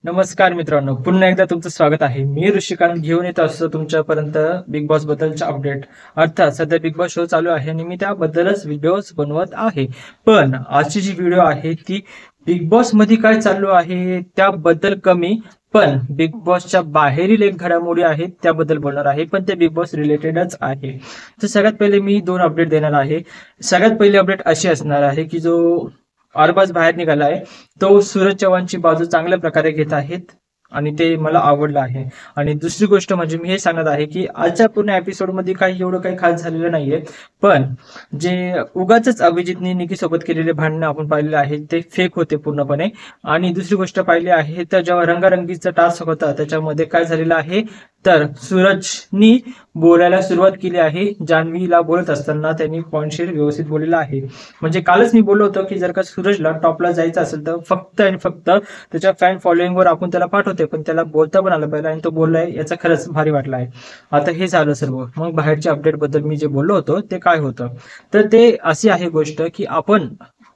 नमस्कार मित्रांनो, पुन्हा एकदा तुमचं स्वागत आहे. मी ऋषिकांत घेऊन येत असतो तुमच्यापर्यंत बिग बॉस बद्दलचा अपडेट. अर्थात सध्या बिग बॉस शो चालू आहे आणि मी त्याबद्दलच व्हिडिओज बनवत आहे. पण आजची जी व्हिडिओ आहे ती बिग बॉस मध्ये काय चालू आहे त्याबद्दल कमी, पण बिग बॉसच्या बाहेरील एक घडामोडी आहेत त्याबद्दल बोलणार आहे, पण ते बिग बॉस रिलेटेडच आहे. तर सगळ्यात पहिले मी 2 अपडेट देणार आहे. सगळ्यात पहिली अपडेट अशी असणार आहे की जो अरबाज बाहेर निघाला आहे तो सूरज चव्हाणची बाजू चांगल्या प्रकारे घेत आहेत आणि ते मला आवडलं आहे. आणि दुसरी गोष्ट म्हणजे मी हे सांगत आहे की आजच्या पूर्ण एपिसोडमध्ये काही एवढं काही खास झालेलं नाहीये, पण जे उगाच अभिजितने निकी सोबत केलेले भांडणं आपण पाहिलेले आहे ते फेक होते पूर्णपणे. आणि दुसरी गोष्ट पाहिली आहे तर जेव्हा रंगारंगीचा टास्क होता त्याच्यामध्ये काय झालेलं आहे तर सूरजनी बोलायला सुरुवात केली आहे. जान्हवीला बोलत असताना त्यांनी पॉइंटशीर व्यवस्थित बोललेला आहे. म्हणजे कालच मी बोललो होतो की जर का सूरजला टॉपला जायचं असेल तर फक्त आणि फक्त त्याच्या फॅन फॉलोईंगवर आपण त्याला पाठवते, पण त्याला बोलता पण आलं पाहिजे आणि तो बोललाय याचा खरंच भारी वाटला आहे. आता हे झालं सर्व. मग बाहेरच्या अपडेट बद्दल मी जे बोललो होतो ते काय होतं तर ते अशी आहे गोष्ट की आपण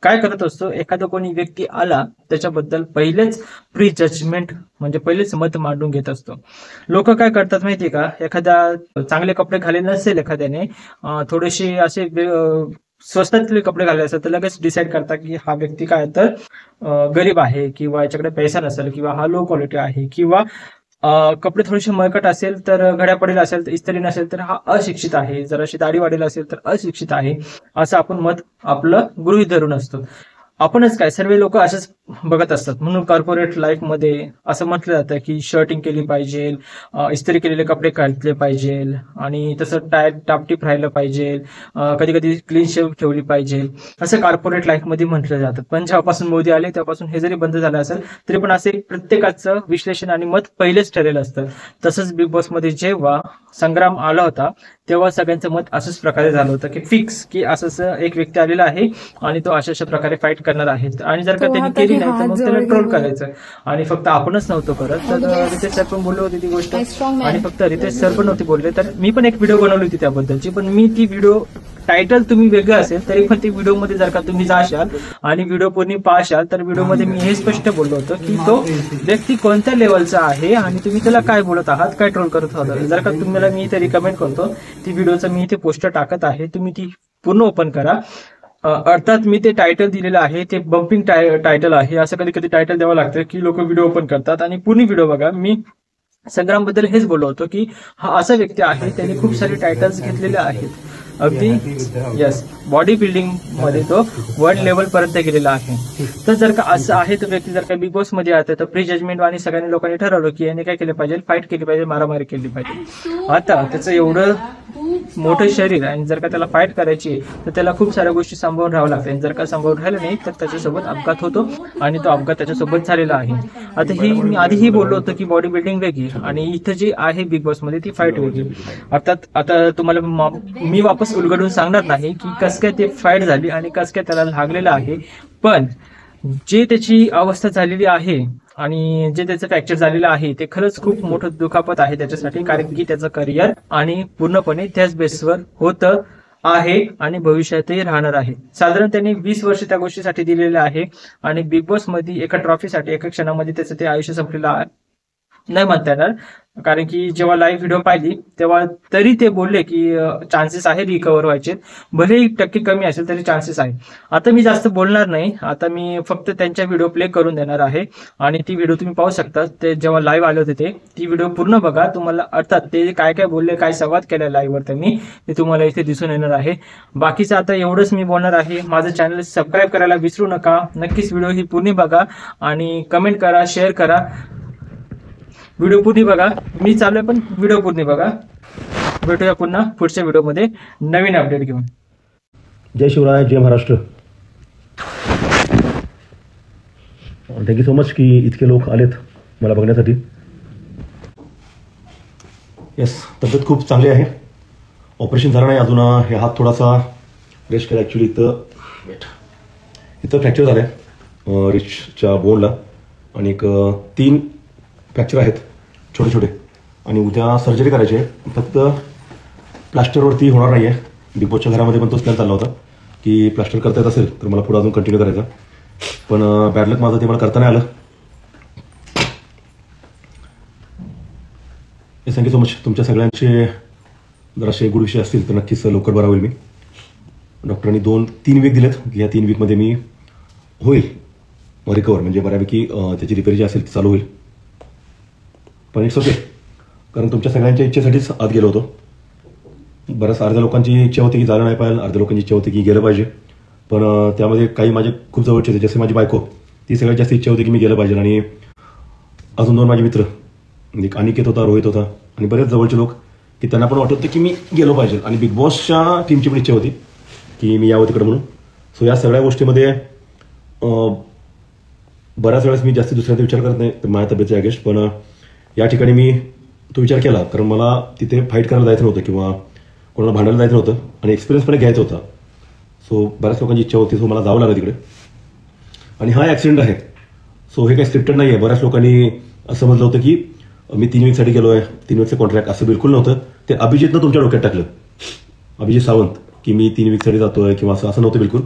काय करत असतो, एखादा कोणी व्यक्ती आला त्याच्याबद्दल पहिलेच प्री जजमेंट म्हणजे पहिलेच मत मांडून घेत असतो. लोक काय करतात माहितीये का, एखादा चांगले कपडे घाले नसेल एखाद्याने, थोडेसे असे स्वस्तातले कपडे घाले असतात तर लगेच डिसाईड करतात की हा व्यक्ती काय तर गरीब आहे किंवा याच्याकडे पैसा नसेल किंवा हा लो क्वालिटी आहे किंवा कपडे थोडेसे मळकट असेल तर घड्या पडेल असेल तर इस्त्री नसेल तर हा अशिक्षित आहे, जर अशी दाढी वाढेल असेल तर अशिक्षित आहे, असं आपण मत आपलं गृहीत धरून असतो. आपणच काय सर्व लोक असंच बघत असतात. म्हणून कॉर्पोरेट लाईफ मध्ये असं म्हटलं जातं की शर्टिंग केली पाहिजे, इस्त्री केलेले कपडे घातले पाहिजे आणि तसं टापटीप राहिलं पाहिजे, कधी कधी क्लीन शेव ठेवली पाहिजे, असं कॉर्पोरेट लाईफ मध्ये म्हटलं जातं. पण जेव्हापासून मोदी आले तेव्हापासून हे जरी बंद झालं असेल तरी पण असे प्रत्येकाचं विश्लेषण आणि मत पहिलेच ठरलेलं असतं. तसंच बिग बॉस मध्ये जेव्हा संग्राम आला होता तेव्हा सगळ्यांचं मत असंच प्रकारे झालं होतं की फिक्स की असं एक व्यक्ती आलेला आहे आणि तो अशा प्रकारे फाईट करणार आहे. आणि जर का त्यांनी केली नाही तर मग त्याला ट्रोल करायचं. आणि फक्त आपणच नव्हतो करत, तर रितेश सर पण बोलले होते ती गोष्ट. आणि फक्त रितेश सर पण नव्हते बोलले, तर मी पण एक व्हिडिओ बनवली होती त्याबद्दलची. पण मी ती व्हिडिओ टायटल तुम्ही वेगळं असेल तरी पण ती व्हिडिओमध्ये जर का तुम्ही जाशाल आणि व्हिडिओ पूर्ण पाहशाल तर व्हिडिओमध्ये मी हे स्पष्ट बोललो होतो की तो व्यक्ती कोणत्या लेवलचा आहे आणि तुम्ही त्याला काय बोलत आहात, काय ट्रोल करत आहात. जर का तुम्हाला मी इथे रिकमेंड करतो, ती व्हिडिओचं मी इथे पोस्टर टाकत आहे, तुम्ही ती पूर्ण ओपन करा. अर्थात मी ते टायटल दिलेलं आहे ते बम्पिंग टायटल आहे. असं कधी कधी टायटल द्यावं लागतं की लोक व्हिडिओ ओपन करतात आणि पूर्ण व्हिडिओ बघा. मी संग्राम बद्दल हेच बोललो होतो की हा असा व्यक्ती आहे त्याने खूप सारे टायटल्स घेतलेले आहेत. अगदी यस, बॉडी बिल्डिंग मध्ये तो वर्ल्ड लेवल पर्यंत गेलेला आहे. तर जर का असं आहे तर व्यक्ती जर का बिग बॉस मध्ये आहे तर प्री जजमेंट आणि सगळ्यांनी लोकांनी ठरवलं की याने काय केलं पाहिजे, फाईट केली पाहिजे, मारामारी केली पाहिजे. आता त्याचं एवढं मोठं शरीर आणि जर का त्याला फाईट करायची तर त्याला खूप साऱ्या गोष्टी सांभाळून राहावं लागतात. जर का सांभाळून राहिलं नाही तर त्याच्यासोबत अपघात होतो आणि तो अपघात त्याच्यासोबत झालेला आहे. आता ही मी आधीही बोललो होतो की बॉडी बिल्डिंग वेगळी आणि इथं जी आहे बिग बॉस मध्ये ती फाईट वेगळी. अर्थात आता तुम्हाला मी वापस उलगडून सांगणार नाही की कस काय ते फाईट झाली आणि कस काय त्याला लागलेलं आहे, पण जे त्याची अवस्था झालेली आहे आणि जे त्याचं फ्रॅक्चर झालेलं आहे ते खरंच खूप मोठं दुखापत आहे त्याच्यासाठी, कारण की त्याचं करिअर आणि पूर्णपणे त्याच बेसवर होतं आहे आणि भविष्यातही राहणार आहे. साधारण त्यांनी 20 वर्ष त्या गोष्टीसाठी दिलेले आहे आणि बिग बॉस मध्ये एका ट्रॉफीसाठी एका क्षणामध्ये त्याचं ते आयुष्य संपलेलं आहे नाही म्हणता येणार. कारण की जेव्हा लाईव्ह व्हिडिओ पाहिली तेव्हा तरी ते बोलले की चान्सेस आहे रिकवर व्हायचे, भले 1% कमी असेल तरी चान्सेस आहे. आता मी जास्त बोलणार नाही, आता मी फक्त त्यांच्या व्हिडिओ प्ले करून देणार आहे आणि ती व्हिडिओ तुम्ही पाहू शकता. ते जेव्हा लाईव्ह आले होते ती व्हिडिओ पूर्ण बघा. तुम्हाला अर्थात ते काय काय बोलले, काय संवाद केला लाईव्हवर त्यांनी ते तुम्हाला इथे दिसून येणार आहे. बाकीचं आता एवढंच मी बोलणार आहे. माझं चॅनल सबस्क्राईब करायला विसरू नका. नक्कीच व्हिडिओ ही पूर्ण बघा आणि कमेंट करा, शेअर करा. व्हिडिओ पूर्ण बघा, मी चालू आहे पण व्हिडिओ पूर्ण बघा. भेटूया पुन्हा पुढच्या व्हिडिओमध्ये नवीन अपडेट घेऊन. जय शिवराय, जय महाराष्ट्र. थँक्यू सो मच की इतके लोक आलेत मला बघण्यासाठी. येस, तब्येत खूप चांगली आहे. ऑपरेशन झालं नाही अजून. हे हात थोडासा रेस्ट केला ॲक्च्युली. इथं फ्रॅक्चर झालं आहे रिचच्या बोनला आणि 3 फ्रॅक्चर आहेत छोटे छोटे आणि उद्या सर्जरी करायची आहे. फक्त प्लास्टरवरती होणार नाही आहे. बिग बॉसच्या घरामध्ये पण तोच प्लॅन चालला होता की प्लास्टर करता येत असेल तर मला पुढे अजून कंटिन्यू करायचं, पण बॅड लक माझं ते मला करता नाही आलं. Thank you so much. तुमच्या सगळ्यांचे जर असे गुड विषय असतील तर नक्कीच लवकर बरा होईल मी. डॉक्टरांनी 2-3 वीक दिलेत की या 3 वीकमध्ये मी होईल रिकवर, म्हणजे बऱ्यापैकी त्याची रिपेअर जी असेल ती चालू होईल. पण इट्स ओके, कारण तुमच्या सगळ्यांच्या इच्छेसाठीच आत गेलो होतो. बऱ्याच अर्ध्या लोकांची इच्छा होती की झालं नाही पाहिजे, अर्ध्या लोकांची इच्छा होती की गेलं पाहिजे. पण त्यामध्ये काही माझे खूप जवळचे होते, जसे माझी बायको, ती सगळ्यात जास्त इच्छा होती की मी गेलं पाहिजे. आणि अजून 2 माझे मित्र, एक अनिकेत होता, रोहित होता, आणि बरेच जवळचे लोक की त्यांना पण वाटत होतं की मी गेलो पाहिजे. आणि बिग बॉसच्या टीमची पण इच्छा होती की मी यावं तिकडं म्हणून. सो या सगळ्या गोष्टीमध्ये बऱ्याच वेळेस मी जास्ती दुसऱ्यांचा विचार करत नाही माझ्या तब्येतीच्या अगेन्स्ट. पण या ठिकाणी मी तो विचार केला, कारण मला तिथे फाईट करायला जायचं नव्हतं किंवा कोणाला भांडायला जायचं नव्हतं, आणि एक्सपिरियन्स पण घ्यायचा होता. सो बऱ्याच लोकांची इच्छा होती, सो मला जावं लागलं तिकडे. आणि हा ॲक्सिडेंट आहे, सो हे काही स्क्रिप्टेड नाही आहे. बऱ्याच लोकांनी असं समजलं होतं की मी 3 वीकसाठी गेलो आहे, 3 वीकचं कॉन्ट्रॅक्ट, असं बिलकुल नव्हतं. ते अभिजितनं तुमच्या डोक्यात टाकलं, अभिजित सावंत, की मी 3 वीकसाठी जातोय किंवा असं नव्हतं बिलकुल.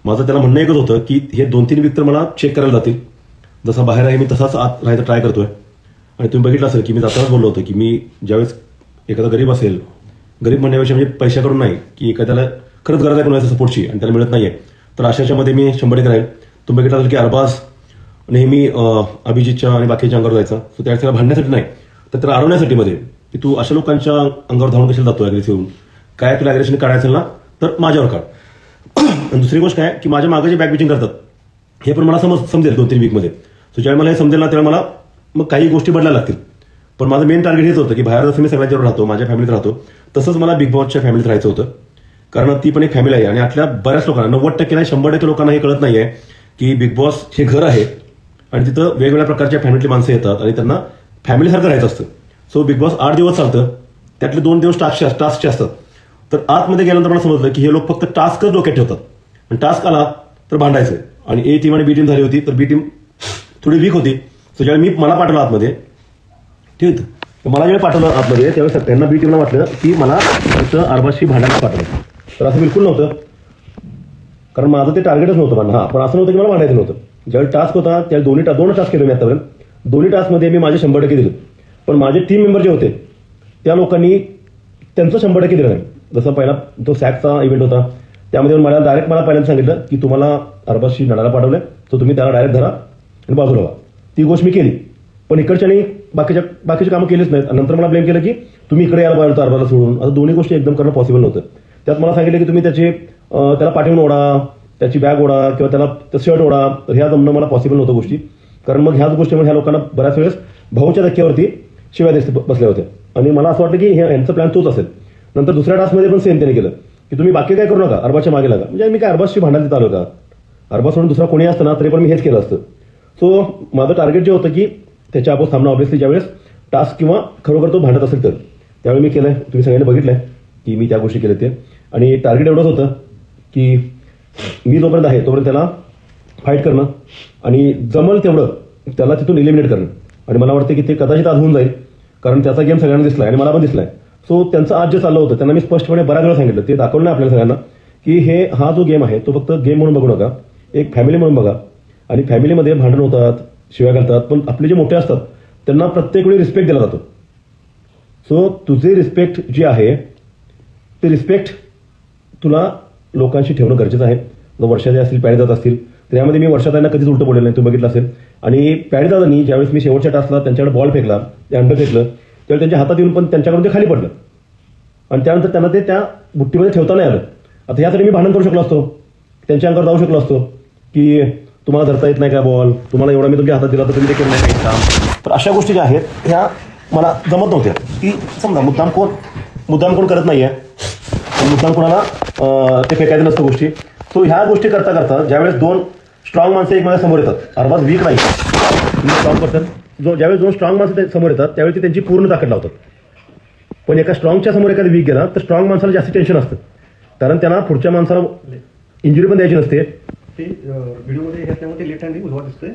माझं त्याला म्हणणं एकच होतं की हे 2-3 वीक तर मला चेक करायला जातील, जसा बाहेर आहे मी तसाच आत राहायचा ट्राय करतोय. आणि तुम्ही बघितलं असेल की मी जातानाच बोललो होतो की मी ज्यावेळेस एखादा गरीब असेल, गरीब म्हणण्यापेक्षा म्हणजे पैशाकडून नाही, की एखाद्याला खरंच गरज आहे कोणाच्या सपोर्टची आणि त्याला मिळत नाहीये, तर अशाच्यामध्ये मी 100% राहील. तुम्ही बघितलं असेल की अरबाज नेहमी अभिजितच्या आणि बाकीच्या अंगावर जायचा. सो त्यावेळेस त्याला भांडण्यासाठी नाही, तर त्याला अडवण्यासाठी मध्ये की तू अशा लोकांच्या अंगावर धावून कशाला जातो अग्रेसिव्ह, काय तुला अग्रेशन काढायचं ना तर माझ्यावर काढ. आणि दुसरी गोष्ट काय की माझ्या मागे जे बॅक बिचिंग करतात हे पण मला समजेल 2-3 वीकमध्ये. सो ज्यावेळी मला हे समजेल ना त्यावेळी मला मग काही गोष्टी बदलायला लागतील. पण माझं मेन टार्गेट हेच होतं की बाहेर जसं मी सगळ्यांच्यावर राहतो, माझ्या फॅमिलीत राहतो, तसंच मला बिग बॉसच्या फॅमिलीत राहायचं होतं. कारण ती पण एक फॅमिली आहे. आणि आतल्या बऱ्याच लोकांना 90% नाही 100% लोकांना हे कळत नाहीये की बिग बॉस हे घर आहे आणि तिथं वेगवेगळ्या प्रकारच्या फॅमिलीतली माणसं येतात आणि त्यांना फॅमिलीसारखं राहायचं असतं. सो बिग बॉस 8 दिवस चालतं, त्यातले 2 दिवस टास्कचे असतात. तर आतमध्ये गेल्यानंतर मला समजलं की हे लोक फक्त टास्कच डोक्यात ठेवतात, आणि टास्क आला तर भांडायचं. आणि ए टीम आणि बी टीम झाली होती, तर बी टीम थोडी वीक होती. सो ज्यावेळी मला पाठवलं आतमध्ये, ठीक आहे, मला ज्यावेळी पाठवलं आतमध्ये त्यावेळेस त्यांना बी टीमला वाटलं की मला त्याचं अरबाजशी भांडायला पाठवलं. तर असं बिलकुल नव्हतं, कारण माझं ते टार्गेटच नव्हतं. पण असं नव्हतं की मला भांडायचं नव्हतं. ज्यावेळी टास्क होता त्यावेळी 2 टास्क केले मी आतापर्यंत. 2 टास्कमध्ये मी माझे 100% दिले. पण माझे टीम मेंबर जे होते त्या लोकांनी त्यांचं 100% दिलं नाही. जसं पहिला तो सॅकचा इव्हेंट होता, त्यामध्ये मला पहिल्यांदा सांगितलं की तुम्हाला अरबाजशी लढायला पाठवलंय, तर तुम्ही त्याला डायरेक्ट धरा आणि बाजूला व्हा. ती गोष्ट मी केली, पण इकडच्यानी बाकीची कामं केलीच नाहीत. नंतर मला ब्लेम केलं की तुम्ही इकडे यायला पाहिजे होतं अरबाजला सोडून. आता दोन्ही गोष्टी एकदम करणं पॉसिबल नव्हतं. त्यात मला सांगितलं की तुम्ही त्याला पाठवून ओढा, त्याची बॅग ओढा किंवा त्याला शर्ट ओढा. तर ह्या जमणं मला पॉसिबल नव्हतं गोष्टी, कारण मग ह्याच गोष्टीमुळे ह्या लोकांना बऱ्याच वेळेस भाऊच्या धक्क्यावरती शिवाय बसल्या होत्या. आणि मला असं वाटतं की यांचा प्लॅन तोच असेल. नंतर दुसऱ्या टास्कमध्ये पण सेम त्याने केलं की तुम्ही बाकी काय करू नका, अरबाजच्या मागे लागा. म्हणजे मी काय अरबाजशी भांडायला तिथं आलो का? अरबाज सोडून दुसरा कोणी असतं ना तरी पण मी हेच केलं असतं. सो माझं टार्गेट जे होतं की त्याच्या आपोआप थांबणं, ऑब्व्हियसली ज्यावेळेस टास्क किंवा खरोखर तो भांडत असेल तर त्यावेळी मी केलंय. तुम्ही सगळ्यांनी बघितलंय की मी त्या गोष्टी केल्या ते. आणि टार्गेट एवढंच होतं की मी जोपर्यंत आहे तोपर्यंत त्याला फाईट करणं आणि जमल तेवढं त्याला तिथून इलिमिनेट करणं. आणि मला वाटतं की ते कदाचित आज होऊन जाईल, कारण त्याचा गेम सगळ्यांना दिसलाय आणि मला पण दिसलाय. सो त्यांचं आज जे चाललं होतं त्यांना मी स्पष्टपणे बऱ्याच वेळा सांगितलं, ते दाखवलं नाही आपल्याला सगळ्यांना की हा जो गेम आहे तो फक्त गेम म्हणून बघू नका, एक फॅमिली म्हणून बघा. आणि फॅमिलीमध्ये भांडण होतात, शिव्या घालतात, पण आपले जे मोठे असतात त्यांना प्रत्येक वेळी रिस्पेक्ट दिला जातो. सो तुझे रिस्पेक्ट जी आहे ते रिस्पेक्ट तुला लोकांशी ठेवणं गरजेचं आहे. जर वर्षाचे असतील, पॅडीदादा असतील, तर यामध्ये मी वर्षात त्यांना कधीच उलटं बोललेलं नाही, तुम्ही बघितलं असेल. आणि पॅडीदादांनी ज्यावेळेस मी शेवटच्या टास्कला त्यांच्याकडे बॉल फेकला, ते अंडर फेकलं, त्यावेळी त्यांच्या हातात येऊन पण त्यांच्याकडून ते खाली पडलं आणि त्यानंतर त्यांना ते त्या बुट्टीमध्ये ठेवता नाही आलं. आता यासाठी मी भांडण करू शकलो असतो, त्यांच्या अंगावर जाऊ शकलो असतो की तुम्हाला धरता येत नाही का बॉल, तुम्हाला एवढा मी तुमच्या हातात दिला तर तुम्ही ते केलं नाही काही काम. तर अशा गोष्टी ज्या आहेत ह्या मला जमत नव्हत्या. की समजा मुद्दाम कोण करत नाहीये, मुद्दाम कोणाला ते फेकायचं नसतं गोष्टी. सो ह्या गोष्टी करता करता ज्यावेळेस 2 स्ट्रॉंग माणसं एकमेकांना समोर येतात, अरबाज वीक नाही, स्ट्रॉंग पर्सन, ज्यावेळेस 2 स्ट्रॉंग माणसं समोर येतात त्यावेळी ते त्यांची पूर्ण ताकद लावतात. पण एका स्ट्रॉंगच्या समोर एखादा वीक गेला तर स्ट्रॉंग माणसाला जास्त टेन्शन असतं, कारण त्यांना पुढच्या माणसाला इंजुरी पण द्यायची नसते. व्हिडिओमध्ये घेतल्यामुळे लेफ्ट हँड उजवा दिसतोय,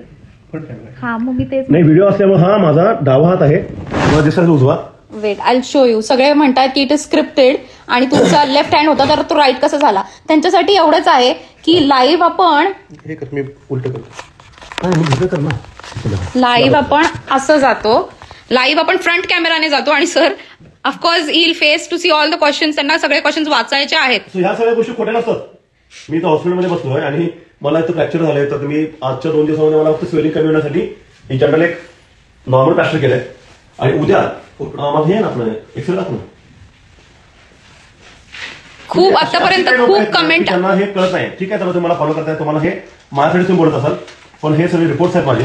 हा मग मी तेच नाही व्हिडिओ असल्यामुळे हा माझा डावा हात आहे, मला दिसला उजवा. Weight I show you. सगळे म्हणतात की इट इज स्क्रिप्टेड आणि तुमचा लेफ्ट हँड होता तर तो राईट कसा झाला. त्यांच्यासाठी एवढंच आहे की लाईव्ह आपण हे कर, मी उलट करतो. लाईव्ह आपण असं जातो, लाईव्ह आपण फ्रंट कॅमेराने जातो आणि सर ऑफकोर्स येईल face to see all the questions. त्यांना सगळे क्वेश्चन्स वाचायचे आहेत. सो ह्या सगळ्या गोष्टी खोट्या नसतात. मी तर हॉस्पिटलमध्ये बसलोय आणि मला इथं फ्रॅक्चर झालंय, तर तुम्ही आजच्या 2 दिवसामध्ये मला फक्त स्वेलिंग कमी होण्यासाठी ही जनरल एक नॉर्मल प्लास्टर केलंय आणि उद्या माझं हे ना आपलं एक्सरे दाखवून खूप आतापर्यंत खूप कमेंट त्यांना हे कळत नाही. ठीक आहे, तर तुम्ही मला फॉलो करताय, तुम्हाला हे माझ्यासाठी तुम्ही बोलत असाल, पण हे सगळे रिपोर्ट्स आहेत माझे.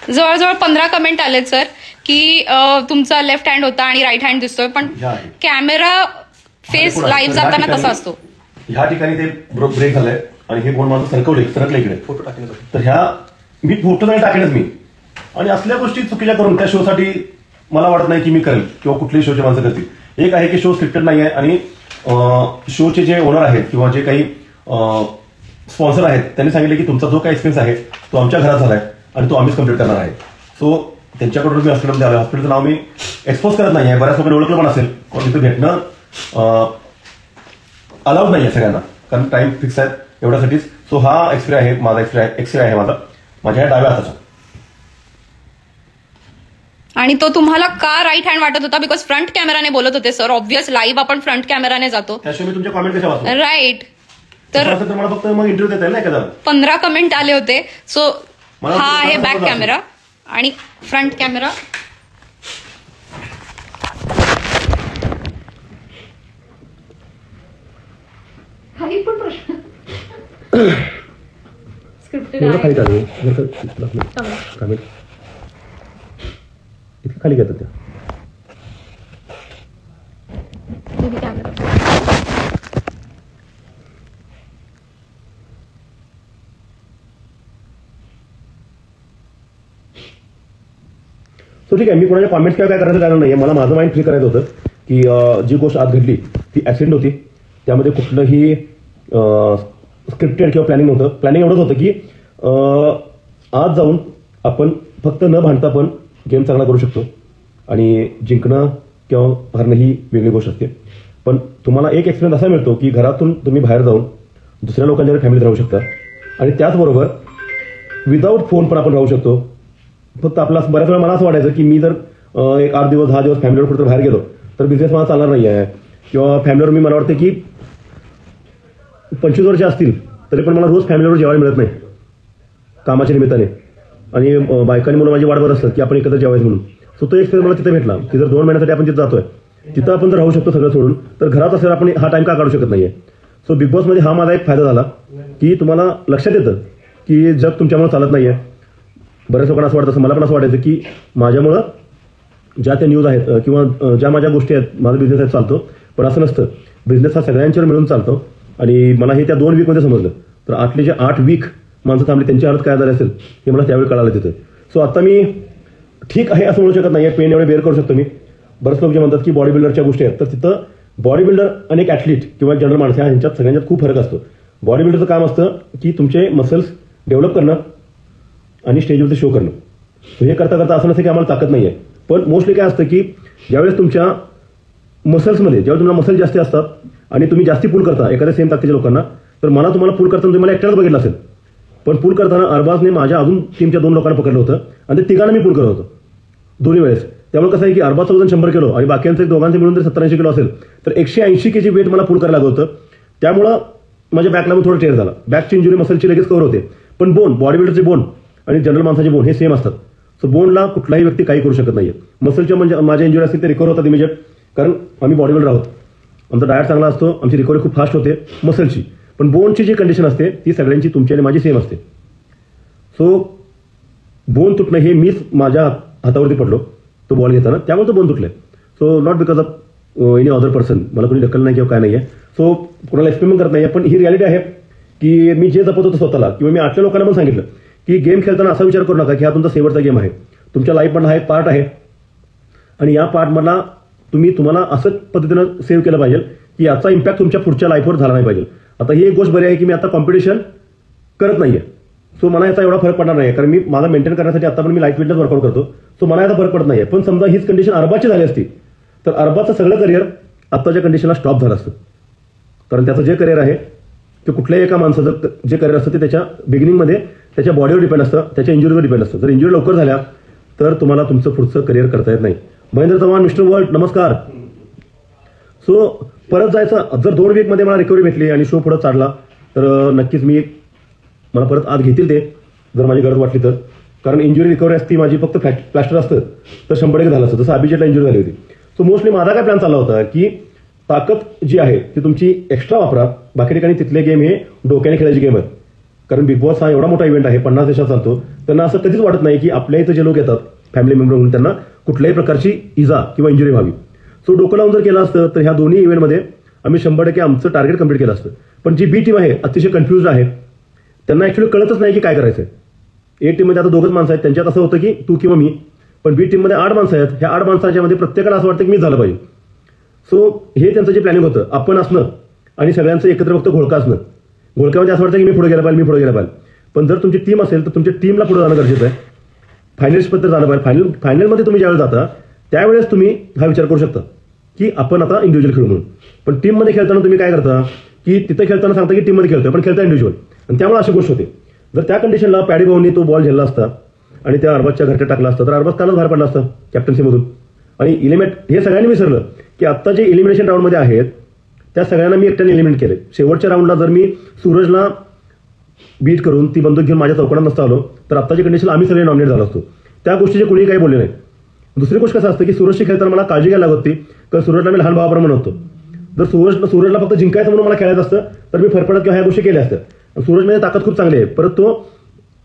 जवळजवळ 15 कमेंट आलेत सर की तुमचा लेफ्ट हँड होता आणि राईट हँड दिसतोय, पण कॅमेरा फेस लाईव्ह जाताना कसा असतो. ह्या ठिकाणी ते ब्रेक झालंय आणि हे बोन माझं सरकलं इकडे फोटो टाकले, तर ह्या मी फोटो नाही टाकेनच मी. आणि असल्या गोष्टी चुकीच्या करून त्या शोसाठी मला वाटत नाही की मी करेल किंवा कुठल्याही शोचे माणसं करतील. एक आहे की शो स्क्रिप्टेड नाही आहे आणि शोचे जे ओनर आहेत किंवा जे काही स्पॉन्सर आहेत त्यांनी सांगितले की तुमचा जो काही एक्सपेन्स आहे तो आमच्या घरात झालाय आणि तो आम्हीच कम्प्लीट करणार आहे. सो त्यांच्याकडून मी हॉस्पिटलमध्ये आलो. हॉस्पिटलचं नाव मी एक्सपोज करत नाही आहे, बऱ्याच लोकांनी ओळखलं पण असेल, पण तिथे भेटणं अलाउड नाही आहे सगळ्यांना, कारण टाइम फिक्स आहे एवढ्यासाठीच. सो हा एक्सरे आहे माझा, एक्सरे आहे माझ्या डाव्या हाताचा. आणि तो तुम्हाला का राईट हँड वाटत होता? बिकॉज फ्रंट कॅमेराने बोलत होते सर. ऑब्व्हियस लाईव्ह आपण फ्रंट कॅमेराने जातो. त्याशिवाय मी तुमच्या कॉमेंट कशा वाचतो? राईट. तर मला फक्त मग इंटरव्ह्यू देता येईल ना एखादा. 15 कमेंट आले होते. सो हा आहे बॅक कॅमेरा आणि फ्रंट कॅमेरा. खाली पण प्रश्न स्क्रिप्टेड खाली खाली घेतात त्या. सो ठीक आहे, मी कोणाच्या कॉमेंट्स किंवा काय करायचं कारण नाही. मला माझं माइंड फ्री करायचं होतं की जी गोष्ट आज घडली ती ऍक्सिडेंट होती, त्यामध्ये कुठलंही स्क्रिप्टेड किंवा प्लॅनिंग नव्हतं. प्लॅनिंग एवढंच होतं की आज जाऊन आपण फक्त न भांडता पण गेम चांगला करू शकतो आणि जिंकणं किंवा हरणं ही वेगळी गोष्ट असते. पण तुम्हाला एक एक्सपिरियन्स असा मिळतो की घरातून तुम्ही बाहेर जाऊन दुसऱ्या लोकांच्या फॅमिलीत राहू शकता आणि त्याचबरोबर विदाऊट फोन पण आपण राहू शकतो. फक्त आपला बऱ्याच वेळा मला असं वाटायचं की मी जर एक 8 दिवस 10 दिवस फॅमिलीवर कुठं बाहेर गेलो तर बिझनेस मला चालणार नाही आहे, किंवा फॅमिलीवर मी मला वाटतं की 25 वर्ष असतील तरी पण मला रोज फॅमिलीवर जेवायला मिळत नाही कामाच्या निमित्ताने, आणि बायकांनी म्हणून माझी वाट बघत असतात की आपण एकत्र जेवायचं म्हणून. सो तो एक्सपिरियन्स मला तिथे भेटला की जर 2 महिन्यासाठी आपण तिथे जातोय, तिथं आपण जर राहू शकतो सगळं सोडून, तर घरात असल्यावर आपण हा टाइम का काढू शकत नाहीये. सो बिग बॉसमध्ये हा माझा एक फायदा झाला की तुम्हाला लक्षात येतं की जग तुमच्यामुळे चालत नाहीये. बऱ्याच लोकांना असं वाटतं, असं मला पण असं वाटायचं की माझ्यामुळं ज्या त्या न्यूज आहेत किंवा ज्या माझ्या गोष्टी आहेत माझा बिझनेस आहे चालतो, पण असं नसतं. बिझनेस हा सगळ्यांच्यावर मिळून चालतो आणि मला हे त्या 2 वीकमध्ये समजलं. तर आतले जे 8 वीक माणसं थांबली त्यांची हालत काय झाली असेल हे मला त्यावेळी कळालं तिथे. सो आता मी ठीक आहे असं म्हणू शकत नाही, पेन एवढे बेअर करू शकतो मी. बरेच लोक जे म्हणतात की बॉडी बिल्डरच्या गोष्टी आहेत, तर तिथं बॉडी बिल्डर आणि एक ॲथलीट किंवा जनरल माणसं ह्यांच्यात सगळ्यांच्यात खूप फरक असतो. बॉडी बिल्डरचं काम असतं की तुमचे मसल्स डेव्हलप करणं आणि स्टेजवरती शो करणं. सो हे करता करता असं नसतं की आम्हाला ताकद नाही आहे, पण मोस्टली काय असतं की ज्यावेळेस तुमच्या मसल्समध्ये जेव्हा तुम्हाला मसल जास्ती असतात आणि तुम्ही जास्ती पूल करता एखाद्या सेम ताकदीच्या लोकांना, तर मला तुम्हाला पूल करताना तुम्हाला एकट्यालाच बघितलं असेल, पण पूल करताना अरबाजने माझ्या अजून टीमच्या 2 लोकांना पकडलं होतं आणि ते तिघांना मी पूल करत होतो दोन्ही वेळेस. त्यामुळे कसं आहे की अरबाजचं वजन 100 किलो आणि बाकीयांचं दोघांचं मिळून जर 70-80 किलो असेल तर 180 kg वेट मला पूल करायला लागत होतं. त्यामुळं माझ्या बॅकला पण थोडं टेअर झाला. बॅकची इंजुरी मसलची लगेच कव्हर होते, पण बोन बॉडी बिल्डरचे बोन आणि जनरल माणसाचे बोन हे सेम असतात. सो बोनला कुठलाही व्यक्ती काही करू शकत नाहीये. मसलच्या म्हणजे माझ्या इंजुरी असतील ते रिकवर होतात इमिजिएट, कारण आम्ही बॉडी बिल्डर आहोत. आमचा डायट चांगला असतो, आमची रिकव्हरी खूप फास्ट होते मसलची. पण बोनची जी कंडिशन असते ती सगळ्यांची तुमची आणि माझी सेम असते. सो बोन तुटणं हे मीच माझ्या हातावरती पडलो तो बॉल घेताना, त्यामुळे तो बोन तुटले. So not because of any other person, मला कोणी ढकल नाही किंवा काय नाही आहे. सो कोणाला एक्सपेरिमेंट करत नाही, पण ही रियालिटी आहे की मी जे जपत होतो स्वतःला, किंवा मी आठल्या लोकांना पण सांगितलं की गेम खेळताना असा विचार करू नका की हा तुमचा शेवटचा गेम आहे, तुमच्या लाईफमधला हा एक पार्ट आहे आणि या पार्टमधला तुम्हाला असंच पद्धतीनं सेव्ह केलं पाहिजे की याचा इम्पॅक्ट तुमच्या पुढच्या लाईफवर झाला नाही पाहिजे. आता ही एक गोष्ट बरी आहे की मी आता कॉम्पिटिशन करत नाहीये, सो मला याचा एवढा फरक पडणार नाही, कारण मी माझा मेंटेन करण्यासाठी आता पण मी लाईट वेटनेस वर्कआउट करतो. सो मला याचा फरक पडत नाहीये. पण समजा हीच कंडिशन अरबाची झाली असती तर अरबाचं सगळं करिअर आत्ताच्या कंडिशनला स्टॉप झालं असतं, कारण त्याचं जे करिअर आहे ते कुठल्याही एका माणसाचं जे करिअर असतं ते त्याच्या बिगिनिंगमध्ये त्याच्या बॉडीवर डिपेंड असतं, त्याच्या इंजुरीवर डिपेंड असतं. जर इंजुरी लवकर झाल्या तर तुम्हाला तुमचं पुढचं करिअर करता येत नाही. महेंद्र चव्हाण, मिस्टर वर्ल्ड, नमस्कार. सो परत जायचं, जर 2 वीकमध्ये मला रिकव्हरी भेटली आणि शो पुढे चालला तर नक्कीच मला परत आत घेतील ते, जर माझी गरज वाटली तर. कारण इंजुरी रिकव्हरी असती माझी फक्त प्लास्टर असतं तर 100% झालं असतं, जसं अभिजितला इंजुरी झाली होती. सो मोस्टली माझा काय प्लॅन चालला होता की ताकद जी आहे ती तुमची एक्स्ट्रा वापरा, बाकी ठिकाणी तिथले गेम हे डोक्याने खेळायची गेम आहेत. कारण बिग बॉस हा एवढा मोठा इव्हेंट आहे, 50 देशात चालतो. त्यांना असं कधीच वाटत नाही की आपल्या इथं जे लोक येतात फॅमिली मेंबर म्हणून त्यांना कुठल्याही प्रकारची इजा किंवा इंजुरी व्हावी. सो डोकं लावून जर केलं असतं तर ह्या दोन्ही इव्हेंटमध्ये आम्ही 100% आमचं टार्गेट कंप्लीट केलं असतं. पण जी बी टीम आहे अतिशय कन्फ्युज आहे, त्यांना ऍक्च्युली कळतच नाही की काय करायचं. ए टीममध्ये आता 2च माणसं आहेत, त्यांच्यात असं होतं की तू किंवा मी. पण बी टीममध्ये 8 माणसं आहेत, ह्या 8 माणसांच्या मध्ये प्रत्येकाला असं वाटतं की मी झालं पाहिजे. सो हे त्यांचं जे प्लॅनिंग होतं, आपण असणं आणि सगळ्यांचं एकत्र फक्त घोळका असणं. घोळक्यामध्ये असं वाटतं की मी पुढे गेला पाहिजे. पण जर तुमची टीम असेल तर तुमच्या टीमला पुढे जाणं गरजेचं आहे. फायनल्सपर्यंत जाणं पाहिजे. फायनलमध्ये तुम्ही ज्यावेळेस जाता त्यावेळेस तुम्ही हा विचार करू शकता की आपण आता इंडिव्हिज्युअल खेळू म्हणून. पण टीममध्ये खेळताना तुम्ही काय करता की तिथं खेळताना सांगता की टीममध्ये खेळतोय पण खेळता इंडिव्हिज्युअल, आणि त्यामुळे अशी गोष्ट होते. जर त्या कंडिशनला पॅडी भाऊनी तो बॉल झेलला असता आणि त्या अरबाजच्या घरट्यात टाकला असता तर अरबाज कालच बाहेर पडला असता कॅप्टन्सीमधून. आणि हे सगळ्यांनी विसरलं की आता जे इलिमिनेशन राऊंडमध्ये आहेत त्या सगळ्यांना मी एकट्याने एलिमिनेट केले. शेवटच्या राऊंडला जर मी सूरजला बीट करून ती बंदूक घेऊन माझ्या चौकात नसता आलो तर आत्ताच्या कंडिशनला आम्ही सगळे नॉमिनेट झालो असतो. त्या गोष्टीचे कोणी काही बोलले नाही. दुसरी गोष्ट कसं असतं की सूरजशी खेळताना मला काळजी घ्यायला लागत होती, कारण सूरजला मी लहान भावाप्रमाणे होतो. जर सूरजला फक्त जिंकायचं म्हणून मला खेळायचं असतं तर मी फरफडत किंवा ह्या गोष्टी केल्या असत्या. सूरजमध्ये ताकद खूप चांगली आहे, परत तो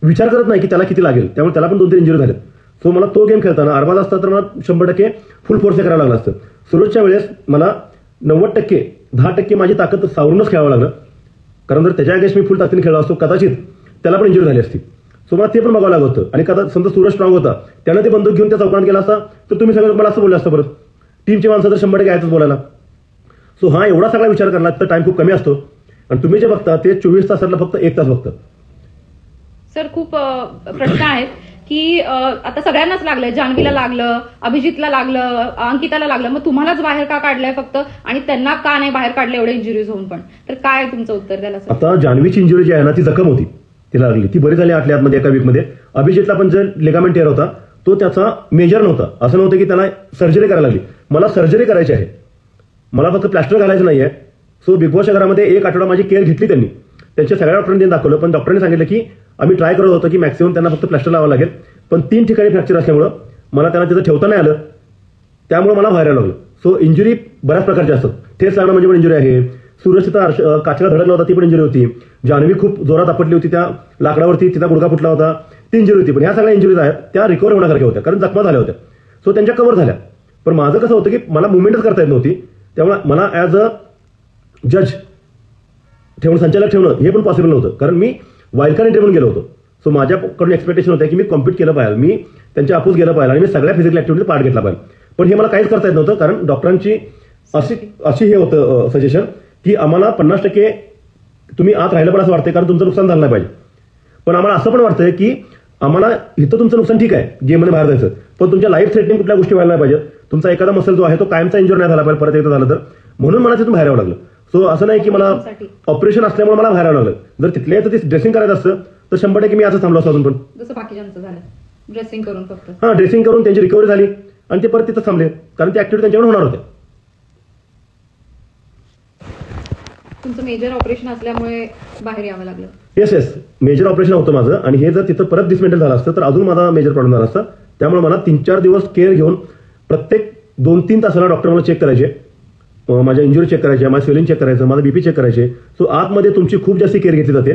विचार करत नाही की त्याला किती लागेल, त्यामुळे त्याला पण 2-3 इंजुरी झाल्यात. सो मला तो गेम खेळताना अरबाज असता तर मला 100% फुल फोर्स करावं लागलं असतं. सूरजच्या वेळेस मला 90% 10% माझी ताकद सावरूनच खेळावं लागलं, कारण जर त्याच्या अगेन्स्ट मी फुल ताकदीने खेळलो असतो कदाचित त्याला पण इंजुरी झाली असती. सो मला ते पण बघावं लागत होतं. आणि कदाचित समजा सूरज स्ट्रॉंग होता, त्यानं ते बंदूक घेऊन त्या चौकात गेला असता तर तुम्ही सगळं मला असं बोललं असतं. परत टीमचे माणसं तर 100% यायचंच बोलायला. सो हा एवढा सगळा विचार करला तर टाइम खूप कमी असतो, आणि तुम्ही जे बघता ते 24 तासातला फक्त 1 तास बघता. सर खूप प्रश्न आहेत की आता सगळ्यांनाच लागलंय, जान्हवीला लागलं, अभिजितला लागलं, अंकिताला लागलं, मग तुम्हालाच बाहेर का काढलंय फक्त, आणि त्यांना का नाही बाहेर काढलं एवढे इंजुरीज होऊन पण? तर काय तुमचं उत्तर द्यायला? आता जान्हवीची इंजुरी जी आहे ना ती जखम होती, तिला लागली, ती बरी झाली आतमध्ये एका वीकमध्ये. अभिजितला पण जे लिगामेंट टेअर होता तो त्याचा मेजर नव्हता, असं नव्हतं की त्याला सर्जरी करायला लागली. मला सर्जरी करायची आहे, मला फक्त प्लास्टर घालायचं नाहीये. सो बिग बॉसच्या घरामध्ये 1 आठवडा माझी केअर घेतली त्यांनी, त्यांच्या सगळ्या डॉक्टरांनी दाखवलं. पण डॉक्टरांनी सांगितलं की आम्ही ट्राय करत होतो की मॅक्सिमम त्यांना फक्त प्लास्टर लावावं लागेल, पण 3 ठिकाणी फ्रॅक्चर असल्यामुळं मला त्यांना तिथं ठेवता नाही आलं, त्यामुळे मला बाहेर लागलं. सो इंजुरी बऱ्याच प्रकारच्या असतात. ठेस लागणं म्हणजे पण इंजुरी आहे. सूरज तिथं काचेला धडकला होता, ती पण इंजुरी होती. जान्हवी खूप जोरात आपटली होती त्या लाकडावरती, तिचा गुडघा फुटला होता, ती इंजुरी होती. पण ह्या सगळ्या इंजुरीज आहेत त्या रिकव्हर होण्यासारख्या होत्या, कारण जखमा झाल्या होत्या. सो त्यांच्या कव्हर झाल्या. पण माझं कसं होतं की मला मुवमेंटच करता येत नव्हती, त्यामुळे मला ॲज अ जज ठेवून, संचालक ठेवणं हे पण पॉसिबल नव्हतं, कारण मी वाईल्ड कार्ड एंट्री म्हणून गेलो होतो. सो माझ्याकडून एक्सपेक्टेशन होतं की मी कॉम्पीट केलं पाहिजे, मी त्यांच्या अपोज गेलं पाहिजे आणि मी सगळ्या फिजिकल ऍक्टिव्हिटीत पार्ट घेतला पाहिजे. पण हे मला काहीच करता येत नव्हतं, कारण डॉक्टरांची अशी हे होतं सजेशन की आम्हाला 50% तुम्ही आत राहिलं पण असं वाटतंय, कारण तुमचं नुकसान झालं नाही पाहिजे. पण आम्हाला असं पण वाटतंय की आम्हाला इथं तुमचं नुकसान ठीक आहे, गेममध्ये बाहेर जायचं, पण तुमच्या लाईफ थ्रेटनिंग कुठल्या गोष्टी व्हायला नाही पाहिजे. तुमचा एखादा मसल जो आहे तो कायमचा इंजुर नाही झाला पाहिजे परत एकदा झालं तर, म्हणून मला तिथून बाहेर यावं लागलं. सो असं नाही की मला ऑपरेशन असल्यामुळे मला बाहेर यावं लागलं. जर तिथल्या ते ड्रेसिंग करायचं असतं तर 100% मी असं थांबलो असतो अजून. पण जसं बाकीच्यांचं झालं, ड्रेसिंग करून फक्त ड्रेसिंग करून त्यांची रिकव्हरी झाली आणि ते परत तिथं थांबले, कारण ती ऍक्टिव्हिटी त्यांच्याकडून होणार होत्या. तुमचं मेजर ऑपरेशन असल्यामुळे बाहेर यावं लागलं. येस मेजर ऑपरेशन होतं माझं, आणि हे जर तिथं परत डिसमेंटल झालं असतं तर अजून माझा मेजर प्रॉब्लेम झाला असता. त्यामुळे मला 3-4 दिवस केअर घेऊन प्रत्येक 2-3 तासाला डॉक्टर मला चेक करायचे, माझ्या इंजुरी चेक करायचे, माझं स्वेलिंग चेक करायचं, माझं बीपी चेक करायचे. सो आतमध्ये तुमची खूप जास्त केअर घेतली जाते.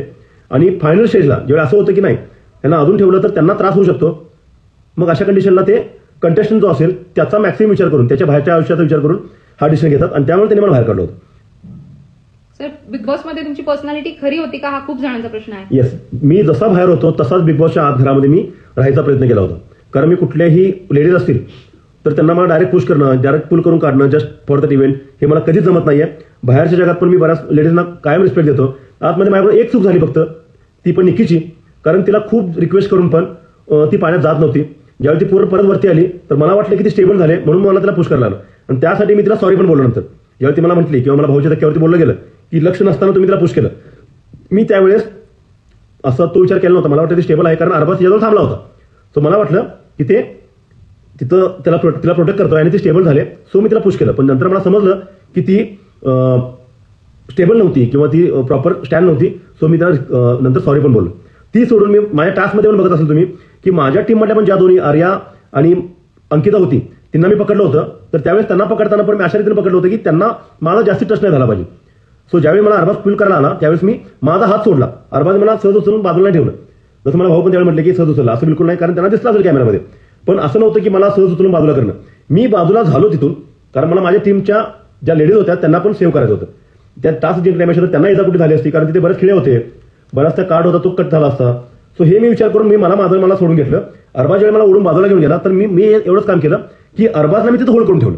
आणि फायनल स्टेजला जेव्हा असं होतं की नाही त्यांना अजून ठेवलं तर त्यांना त्रास होऊ शकतो, मग अशा कंडिशनला ते कंटेस्टंट जो असेल त्याचा मॅक्सिमम विचार करून, त्याच्या बाहेरच्या आयुष्याचा विचार करून हा डिसिजन घेतात, आणि त्यामुळे त्यांनी मला बाहेर काढलं होतं. सर बिग बॉस मध्ये तुमची पर्सनॅलिटी खरी होती का, हा खूप जणांचा प्रश्न आहे. येस, मी जसा बाहेर होतो तसाच बिग बॉसच्या आत घरामध्ये मी राहायचा प्रयत्न केला होता. कारण मी कुठल्याही लेडीज असतील तर त्यांना मला डायरेक्ट पुश करणं, डायरेक्ट पुल करून काढणं जस्ट फॉर दॅट इव्हेंट हे मला कधीच जमत नाहीये. बाहेरच्या जगात पण मी बऱ्याच लेडीजना कायम रिस्पेक्ट देतो. आतमध्ये माझ्याकडे एक चूक झाली फक्त, ती पण निकीची, कारण तिला खूप रिक्वेस्ट करून पण ती पाण्यात जात नव्हती. ज्यावेळी ती परत वरती आली तर मला वाटलं की ती स्टेबल झाले, म्हणून मला तिला पुश करायला लागलं, आणि त्यासाठी मी तिला सॉरी पण बोललो नंतर. ज्यावेळी ती मला म्हटली किंवा मला भाऊच्या धक्क्यावरती बोललं गेलं की लक्ष नसताना तुम्ही तिला पुश केलं, मी त्यावेळेस असा तो विचार केला नव्हता. मला वाटतं ते स्टेबल आहे, कारण अरबाज याजवळ थांबला होता. सो मला वाटलं की ते तिथं तिला प्रोटेक्ट करतोय आणि ती स्टेबल झाले. सो मी तिला पुश केलं. पण नंतर मला समजलं की ती स्टेबल नव्हती किंवा ती प्रॉपर स्टँड नव्हती. सो मी त्याला नंतर सॉरी पण बोललो. ती सोडून मी माझ्या टास्कमध्ये पण बघत असेल तुम्ही की माझ्या टीममधल्या पण ज्या दोन्ही आर्या आणि अंकिता होती त्यांना मी पकडलं होतं. तर त्यावेळेस त्यांना पकडताना पण मी अशा रीतीने पकडलं होतं की त्यांना माझा जास्ती टच नाही झाला पाहिजे. सो ज्यावेळी मला अरबाज पुल करायला आला त्यावेळेस मी माझा हात सोडला. अरबाज मला सहज उचलून बाजूला ठेवलं. जसं मला भाऊ पण त्यावेळी म्हटलं की सहज उचलला, असं बिलकुल नाही, कारण त्यांना दिसलं असेल कॅमेरामध्ये. पण असं नव्हतं की मला सहज उचलून बाजूला करणं. मी बाजूला झालो तिथून, कारण मला माझ्या टीमच्या ज्या लेडीज होत्या त्यांना पण सेव्ह करायचं होतं. त्या टास्क जिंकण्यापेक्षा तर त्यांना इजा कुठे झाली असती, कारण तिथे बरेच खेळ होते, बराचसा कार्ड होता तो कट झाला असता. सो हे मी विचार करून मी मला सोडून घेतलं. अरबाज वेळी मला ओढून बाजूला घेऊन गेला तर मी एवढंच काम केलं की अरबाजला मी तिथं होल्ड करून ठेवलं.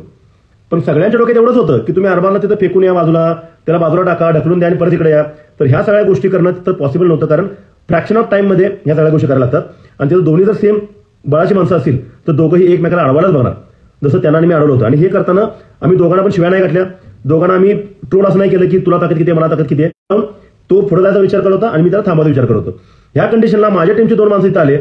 पण सगळ्यांच्या डोक्यात एवढंच होतं की तुम्ही अरबाजला तिथं फेकून या बाजूला, त्याला बाजूला टाका, ढकलून द्या आणि परत इकडे या. तर ह्या सगळ्या गोष्टी करणं तिथं पॉसिबल नव्हतं, कारण फ्रॅक्शन ऑफ टाइममध्ये ह्या सगळ्या गोष्टी करायला लागतात. आणि तिथं दोन्ही जर सेम बळाची माणसं असतील तर दोघंही एकमेकाला अडवायलाच बघणार, जसं त्यांना मी अडवलं होतं. आणि हे करताना आम्ही दोघांना पण शिव्या नाही घातल्या. दोघांना आम्ही ट्रोल असं नाही केलं की तुला ताकद किती आहे, मला ताकद किती आहे. तो पुढे जायचा विचार करत होता आणि मी त्याला थांबायचा विचार करत होतो. ह्या कंडिशनला माझ्या टीमचे 2 माणसं इथं आले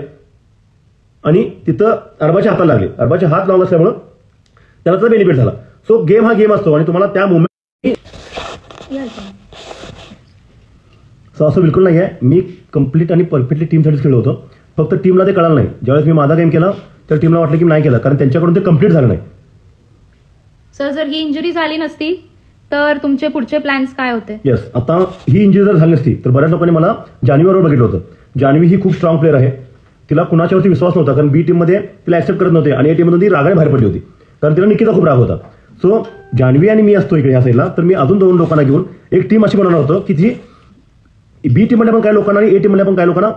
आणि तिथं अरबाच्या हाताला लागले. अरबाचे हात लावून असल्यामुळं त्याला त्याचा बेनिफिट झाला. सो गेम हा गेम असतो आणि तुम्हाला त्या मुवमेंट असं बिलकुल नाही आहे. मी कम्प्लीट आणि परफेक्टली टीमसाठीच खेळलो होतो. फक्त टीमला ते कळलं नाही. ज्यावेळेस मी माझा गेम केला तर टीमला वाटलं की नाही केलं, कारण त्यांच्याकडून ते कम्प्लीट झालं नाही. सर जर ही इंजुरी झाली नसती तर तुमचे पुढचे प्लॅन्स काय होते? येस, आता ही इंजुरी जर झाली नसती तर बऱ्याच लोकांनी मला जान्हवीबरोबर बघितलं होतं. जान्हवी ही खूप स्ट्रॉंग प्लेअर आहे. तिला कुणाच्यावरती विश्वास नव्हता, कारण बी टीममध्ये तिला ऍक्सेप्ट करत नव्हते आणि ए टीममधून ती रागाने बाहेर पडली होती, कारण तिला निकिता खूप राग होता. सो जान्हवी आणि मी असतो इकडे ह्या साईडला, तर मी अजून 2 लोकांना घेऊन एक टीम अशी बनवणार होतो की जी बी टीममध्ये पण काही लोकांना आणि ए टीममध्ये पण काही लोकांना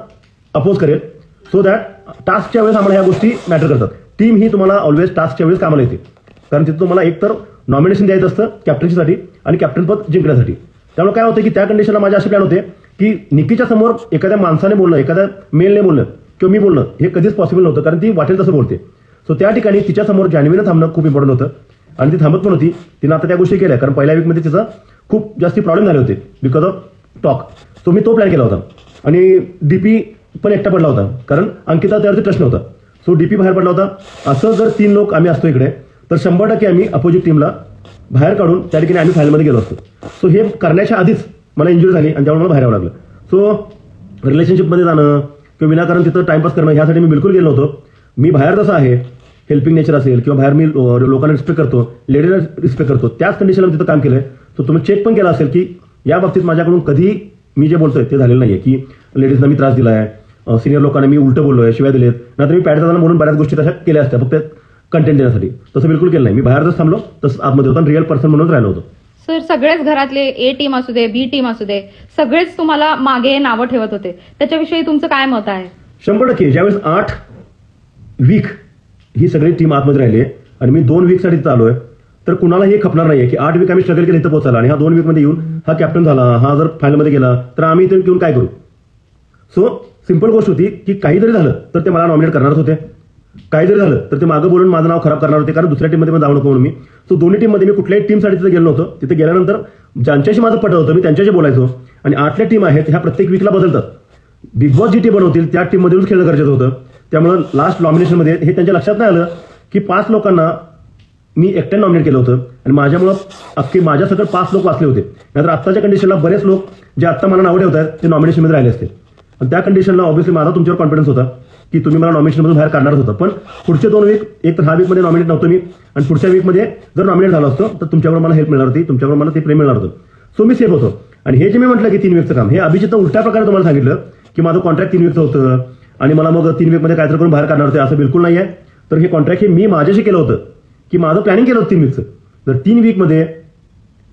अपोज करेल. सो दॅट टास्कच्या वेळेस आम्हाला ह्या गोष्टी मॅटर करतात. टीम ही तुम्हाला ऑलवेज टास्कच्या वेळेस कामाला येते, कारण तिथं तुम्हाला एकतर नॉमिनेशन द्यायचं असतं कॅप्टन्सीसाठी आणि कॅप्टन पद जिंकण्यासाठी. त्यामुळे काय होतं की त्या कंडिशनला माझे असे प्लॅन होते की निकीच्या समोर एखाद्या माणसाने बोलणं, एखाद्या मेलने बोलणं किंवा मी बोलणं हे कधीच पॉसिबल नव्हतं, कारण ती वाटेल तसं बोलते. सो त्या ठिकाणी तिच्यासमोर जान्हवीनं थांबणं खूप इम्पॉर्टंट होतं आणि ती थांबत पण होती. तिनं आता त्या गोष्टी केल्या, कारण पहिल्या वीकमध्ये तिचा खूप जास्ती प्रॉब्लेम झाले होते बिकॉज ऑफ टॉक. सो मी तो प्लॅन केला होता. आणि डीपी पण एकटा पडला होता, कारण अंकिता त्यावरती प्रश्न होता. सो डीपी बाहेर पडला होता. असं जर 3 लोक आम्ही असतो इकडे तर 100% आम्ही अपोजिट टीमला बाहेर काढून त्या ठिकाणी आम्ही फायनलमध्ये गेलो असतो. सो हे करण्याच्या आधीच मला इंजुरी झाली आणि त्यामुळे मला बाहेर यावं लागलं. सो रिलेशनशिपमध्ये जाणं किंवा विनाकारण तिथं टाइमपास करणं ह्यासाठी मी बिलकुल गेलो नव्हतो. मी बाहेर जसं आहे, हेल्पिंग नेचर असेल किंवा बाहेर मी लोकांना रिस्पेक्ट करतो, लेडीजला रिस्पेक्ट करतो, त्याच कंडिशनला तिथं काम केलंय. सो तुम्ही चेक पण केला असेल की या बाबतीत माझ्याकडून कधी मी जे बोलतोय ते झालेलं नाहीये की लेडीजना मी त्रास दिला आहे, सिनियर लोकांना मी उलटं बोललोय, शिवाय दिलेत. नंतर मी पॅड म्हणून बऱ्याच गोष्टी तशा केल्या असत्या फक्त कंटेंट देण्यासाठी. तसं बिलकुल केलं नाही. मी बाहेर जसं थांबलो तसं आतमध्ये होतो आणि रिअल पर्सन म्हणून राहिलो होतो. सर सगळेच घरातले ए टीम असू दे, बी टीम असू दे, सगळेच तुम्हाला मागे नावं ठेवत होते. त्याच्याविषयी तुमचं काय मत आहे? 100%. ज्यावेळेस 8 वीक ही सगळी टीम आतमध्ये राहिली आणि मी 2 वीकसाठी चालू आहे, तर कुणाला हे खपणार नाहीये की 8 वीक आम्ही स्ट्रगल केलं इथं पोहोचायला आणि हा 2 वीकमध्ये येऊन हा कॅप्टन झाला, हा जर फायनलमध्ये गेला तर आम्ही इथे घेऊन काय करू. सो सिंपल गोष्ट होती की काही जरी झालं तर ते मला नॉमिनेट करणारच होते, काही जरी झालं तर ते मागं बोलून माझं नाव खराब करणार होते, कारण दुसऱ्या टीममध्ये पण जाऊ नको म्हणून मी. सो दोन्ही टीममध्ये मी कुठल्याही टीमसाठी तिथे गेलो नव्हतो. तिथे गेल्यानंतर ज्यांच्याशी माझं पटत होतं मी त्यांच्याशी बोलायचो. आणि 8 टीम आहेत ह्या प्रत्येक वीकला बदलतात. बिग बॉस जी टीम बनवतील त्या टीममधूनच खेळणं गरजेचं होतं. त्यामुळे लास्ट नॉमिनेशनमध्ये हे त्यांच्या लक्षात नाही आलं की 5 लोकांना मी एकट्याने नॉमिनेट केलं होतं आणि माझ्यामुळं अख्खे माझ्या सगळं 5 लोक वाचले होते. नाहीतर आत्ताच्या कंडिशनला बरेच लोक जे आत्ता मला नाव ठेवत आहेत ते नॉमिनेशनमध्ये राहिले असते. आणि त्या कंडिशनला ऑब्व्हियसली माझा तुमच्यावर कॉन्फिडन्स होता की तुम्ही मला नॉमिनेशनमधून बाहेर काढणारच होता. पण पुढचे 2 वीक, एक तर हा वीकमध्ये नॉमिनेट नव्हतो मी आणि पुढच्या वीकमध्ये जर नॉमिनेट झालो असतो तर तुमच्याकडून मला हेल्प मिळणार होती, तुमच्याकडून मला ते प्रेम मिळणार होतं. सो मी सेफ होतो. आणि हे जे मी म्हटलं की 3 वीकचं काम, हे अभिजितनं उलट्या प्रकारे तुम्हाला सांगितलं की माझं कॉन्ट्रॅक्ट 3 वीकचं होतं आणि मला मग 3 वीकमध्ये काहीतरी करून बाहेर काढणार होते. असं बिलकुल नाही आहे. तर हे कॉन्ट्रॅक्ट हे मी माझ्याशी केलं होतं की माझं प्लॅनिंग केलं होतं 3 वीकचं. तर 3 वीकमध्ये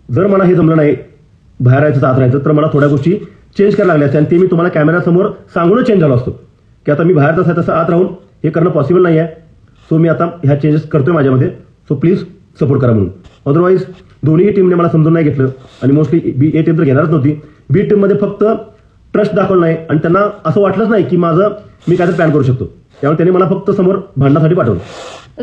जर मला हे जमलं नाही बाहेर राहायचं, आत राहायचं, तर मला थोड्या गोष्टी चेंज करायला लागल्या असत्या आणि ते मी तुम्हाला कॅमेऱ्यासमोर सांगूनच चेंज झालो असतो की आता मी बाहेर तसं आत राहून हे करणं पॉसिबल नाही आहे. सो मी आता ह्या चेंजेस करतोय माझ्यामध्ये. सो प्लीज सपोर्ट करा म्हणून. अदरवाईज दोन्ही टीमने मला समजून नाही घेतलं आणि मोस्टली ए टीम तर घेणारच नव्हती. बी टीममध्ये फक्त ट्रस्ट दाखवलं नाही आणि त्यांना असं वाटलंच नाही की मी काहीतरी प्लॅन करू शकतो. त्यामुळे त्यांनी मला फक्त समोर भांडण्यासाठी पाठवलं.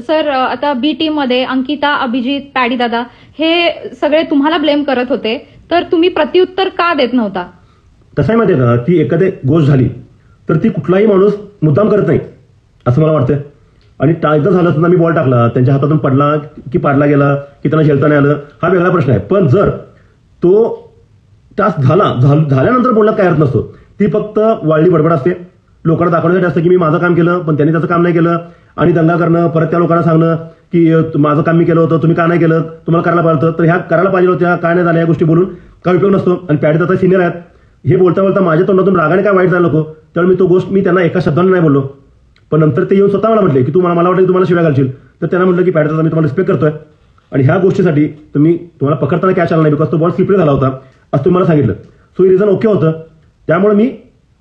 सर आता बी टीम मध्ये अंकिता, अभिजित, पॅडी दादा हे सगळे तुम्हाला ब्लेम करत होते, तर तुम्ही प्रत्युत्तर का देत नव्हता? कसं आहे माहिती आहे का, की एखादी गोष्ट झाली तर ती कुठलाही माणूस मुद्दाम करत नाही असं मला वाटतं. आणि एकदा झालं तर मी बॉल टाकला, त्यांच्या हातातून पडला की पाडला गेला की त्यांना झेलता नाही आलं, हा वेगळा प्रश्न आहे. पण जर तो टास्क झाल्यानंतर बोलण्यात काय अर्थ नसतो. ती फक्त वाळली बडबड असते, लोकांना दाखवण्यासाठी असतं की मी माझं काम केलं पण त्यांनी त्याचं काम नाही केलं, आणि दंगा करणं, परत त्या लोकांना सांगणं की माझं काम मी केलं होतं, तुम्ही का नाही केलं, तुम्हाला करायला पाहिजे होतं. तर ह्या करायला पाहिजे होत्या, काय नाही झालं, या गोष्टी बोलून काय उपयोग नसतो. आणि पॅडी आता सिनियर आहेत, हे बोलता बोलता माझ्या तोंडातून रागाने काय वाईट झालं नको, त्यामुळे मी गोष्ट त्यांना एका शब्दाने नाही बोललो. पण नंतर ते येऊन स्वतः मला म्हटले की मला वाटलं की तुम्हाला शिव्या घालशील, तर त्यांना म्हटलं की पॅडी मी तुम्हाला रिस्पेक्ट करतोय आणि ह्या गोष्टीसाठी तुम्हाला पकडताना कॅच आला नाही बिकॉज तो बॉल स्लिपरी झाला होता असं तुम्ही मला सांगितलं. सो हे रिझन ओके होतं, त्यामुळे मी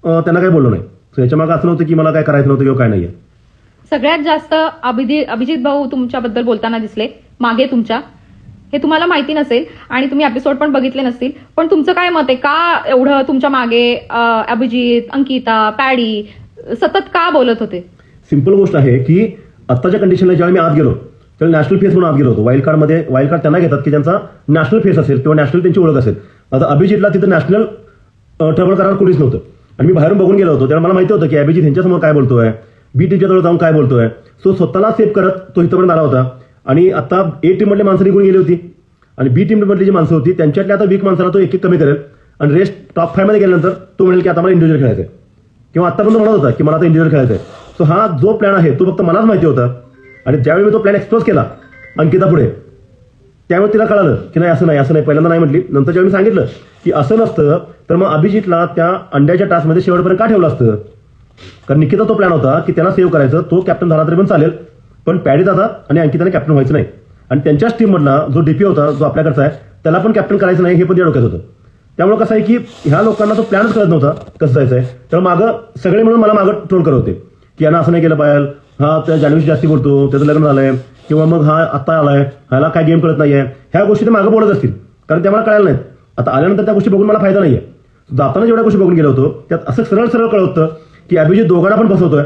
त्यांना काही बोललो नाही. सो याच्या मागे असं नव्हतं की मला काय करायचं नव्हतं किंवा काय नाहीये. सगळ्यात जास्त अभिजित भाऊ तुमच्याबद्दल बोलताना दिसले मागे तुमच्या, हे तुम्हाला माहिती नसेल आणि तुम्ही एपिसोड पण बघितले नसतील, पण तुमचं काय मत आहे, का एवढं तुमच्या मागे अभिजित, अंकिता, पॅडी सतत का बोलत होते? सिंपल गोष्ट आहे की आत्ताच्या कंडिशनला ज्यावेळी मी आत गेलो त्यावेळी नॅशनल फेस म्हणून आत गेलो होतो. वाईल्ड कार्ड त्यांना घेतात की ज्यांचा नॅशनल फेस असेल किंवा नॅशनल त्यांची ओळख असेल. आता अभिजितला तिथं नॅशनल ट्रबल करायला कोणीच नव्हतं आणि मी बाहेरून बघून गेलो होतो, त्यामुळे मला माहिती होतं की अभिजित यांच्यासमोर काय बोलतोय, बी टीमच्या जवळ जाऊन काय बोलतोय. सो स्वतःला सेव्ह करत तो इथपर्यंत आला होता. आणि आता ए टीम मधली माणसं निघून गेली होती आणि बी टीम मधली जी माणसं होती त्यांच्यातल्या आता वीक माणसाला तो एक कमी करेल आणि रेस्ट टॉप 5 मध्ये गेल्यानंतर तो म्हणेल की आता मला इंडिव्हिज्युअल खेळायचं आहे, किंवा आतापर्यंत म्हणत होता की मला आता इंडिव्हिज्युअल खेळायचं आहे. सो हा जो प्लॅन आहे तो फक्त मलाच माहिती होता. आणि ज्यावेळी मी तो प्लॅन एक्सप्लोज केला अंकिता पुढे, त्यामुळे तिला कळालं की नाही असं नाही. पहिल्यांदा नाही म्हटली. नंतर जेव्हा मी सांगितलं की असं नसतं तर मग अभिजितला त्या अंड्याच्या टास्कमध्ये शेवटपर्यंत का ठेवलं असतं. कारण निकिता तो प्लॅन होता की त्याला सेव्ह करायचं, तो कॅप्टन झाला तरी पण चालेल, पण पॅडी दादा आणि अंकिताने कॅप्टन व्हायचं नाही. आणि त्यांच्याच टीममधला जो डीपी होता जो आपल्याकडचा आहे त्याला पण कॅप्टन करायचं नाही हे पण त्या डोक्यात होतं. त्यामुळे कसं आहे की ह्या लोकांना तो प्लॅनच कळत नव्हता कसं जायचं आहे. तर मागं सगळे म्हणून मला मागं ट्रोल करत होते की यांना असं नाही केलं पाहिजे, हा त्या जान्हवीशी जास्ती बोलतो, त्याचं लग्न झालंय, किंवा मग हा आत्ता आलाय, ह्याला काय गेम कळत नाहीये, ह्या गोष्टी ते मागं बोलत असतील कारण त्या मला कळायला नाहीत. आता आल्यानंतर त्या गोष्टी बघून मला फायदा नाहीये. जाताना जेवढ्या गोष्टी बघून गेलो होतो त्यात असं सरळ कळत होतं की अभिजित दोघांना पण फसवतोय.